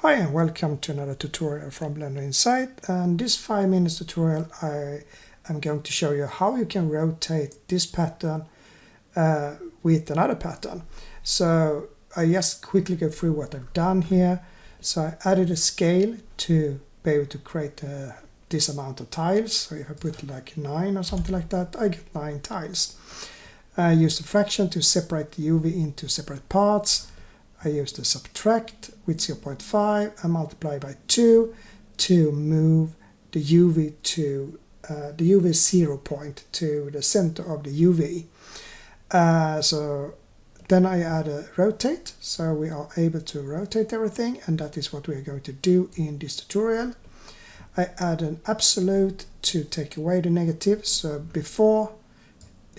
Hi and welcome to another tutorial from Blender Insight, and this 5 minutes tutorial I am going to show you how you can rotate this pattern with another pattern. So I just quickly go through what I've done here. So I added a scale to be able to create this amount of tiles. So if I put like 9 or something like that, I get 9 tiles. I use the fraction to separate the UV into separate parts. I use the subtract with 0.5 and multiply by 2 to move the UV to the UV 0 point to the center of the UV. So then I add a rotate, so we are able to rotate everything, and that is what we are going to do in this tutorial. I add an absolute to take away the negative, so before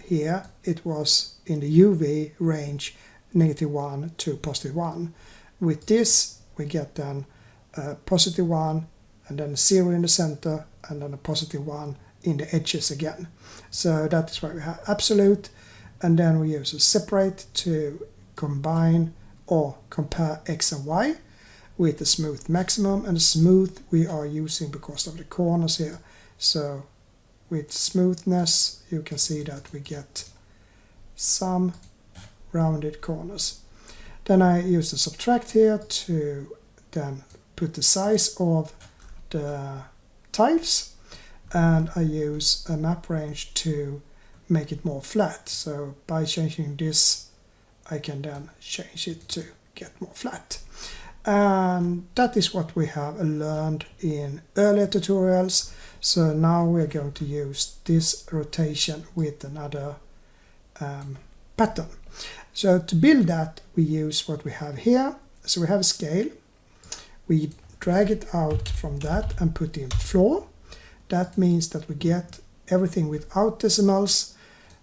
here it was in the UV range -1 to +1. With this we get then a +1 and then a 0 in the center and then a +1 in the edges again. So that is why we have absolute, and then we use a separate to combine or compare x and y with the smooth maximum, and the smooth we are using because of the corners here. So with smoothness you can see that we get some rounded corners. Then I use the subtract here to then put the size of the tiles, and I use a map range to make it more flat. So by changing this I can then change it to get more flat. And that is what we have learned in earlier tutorials. So now we're going to use this rotation with another pattern. So to build that we use what we have here. So we have a scale, we drag it out from that and put in floor. That means that we get everything without decimals.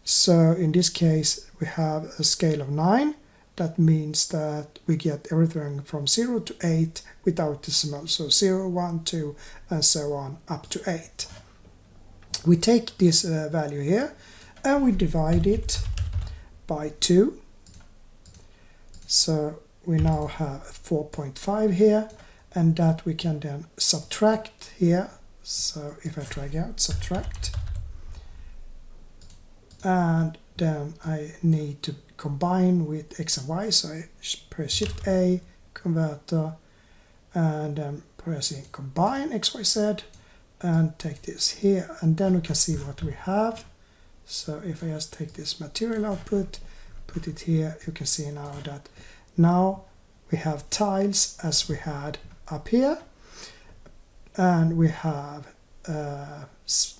So in this case we have a scale of 9. That means that we get everything from 0 to 8 without decimals. So 0, 1, 2 and so on up to 8. We take this value here and we divide it by 2. So we now have 4.5 here, and that we can then subtract here. So if I drag out subtract, and then I need to combine with x and y, so I press Shift A, converter, and then pressing combine x, y, z, and take this here, and then we can see what we have. So if I just take this material output, put it here, you can see now that now we have tiles as we had up here, and we have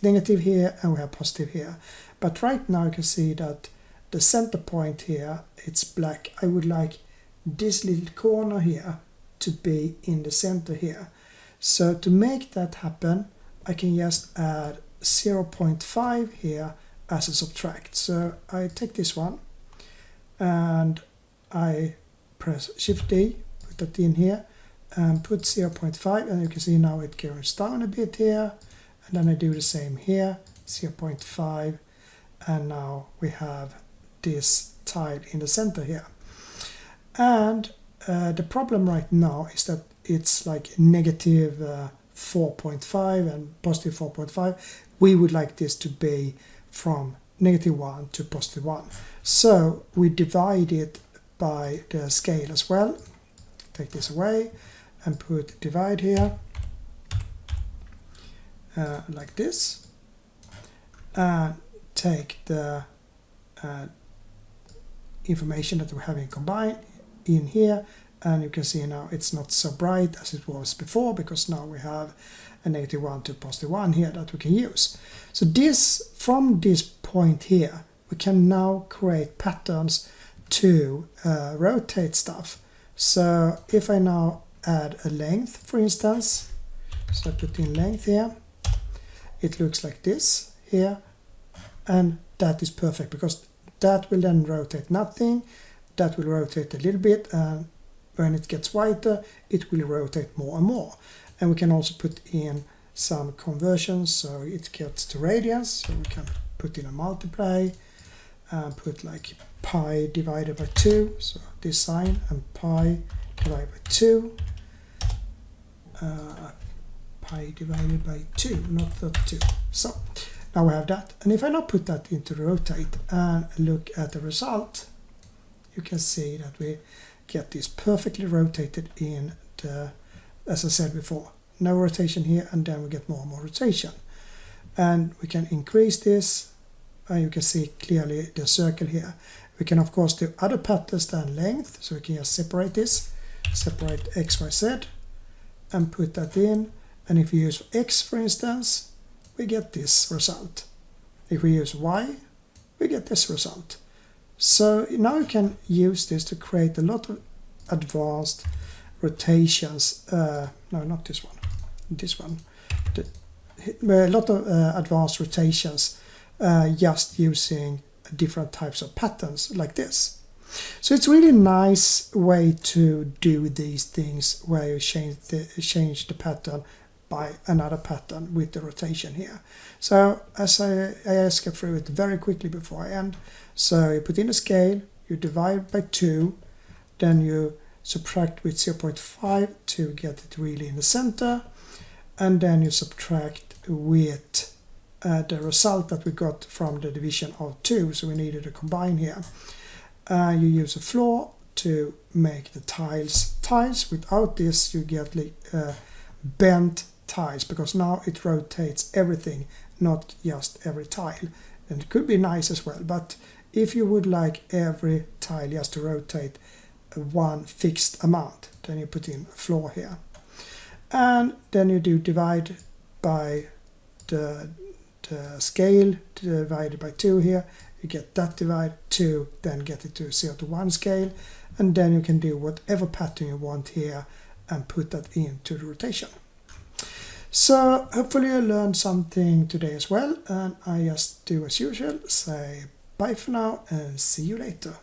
negative here and we have positive here. But right now you can see that the center point here, it's black. I would like this little corner here to be in the center here. So to make that happen I can just add 0.5 here as a subtract. So I take this one and I press Shift D, put that in here and put 0.5, and you can see now it goes down a bit here, and then I do the same here, 0.5, and now we have this tile in the center here. And the problem right now is that it's like -4.5 and +4.5. We would like this to be from -1 to +1. So we divide it by the scale as well. Take this away and put divide here like this, and take the information that we have in combine in here, and you can see now it's not so bright as it was before because now we have a -1 to +1 here that we can use. So this, from this point here we can now create patterns to rotate stuff. So if I now add a length, for instance, so I put in length here, it looks like this here, and that is perfect because that will then rotate nothing, that will rotate a little bit, and when it gets whiter it will rotate more and more. And we can also put in some conversions so it gets to radians, so we can put in a multiply and put like pi divided by 2, so this sign, and pi divided by 2, pi divided by 2, not 32. So now we have that. And if I now put that into the rotate and look at the result, you can see that we get this perfectly rotated in the, as I said before, no rotation here, and then we get more and more rotation. And we can increase this, and you can see clearly the circle here. We can of course do other patterns than length, so we can just separate this, separate X, Y, Z, and put that in. And if we use X, for instance, we get this result. If we use Y, we get this result. So now you can use this to create a lot of advanced rotations. No, not this one. This one. A lot of advanced rotations just using different types of patterns like this. So it's really nice way to do these things where you change the pattern by another pattern with the rotation here. So as I skip through it very quickly before I end. So you put in a scale, you divide by 2, then you subtract with 0.5 to get it really in the center, and then you subtract with the result that we got from the division of 2, so we needed to combine here. You use a floor to make the tiles. Without this you get bent tiles, because now it rotates everything, not just every tile. And it could be nice as well, but if you would like every tile just to rotate one fixed amount, then you put in a floor here. And then you do divide by the scale divided by 2 here. You get that divide 2, then get it to 0 to 1 scale, and then you can do whatever pattern you want here and put that into the rotation. So hopefully you learned something today as well, and I just do as usual, say bye for now and see you later.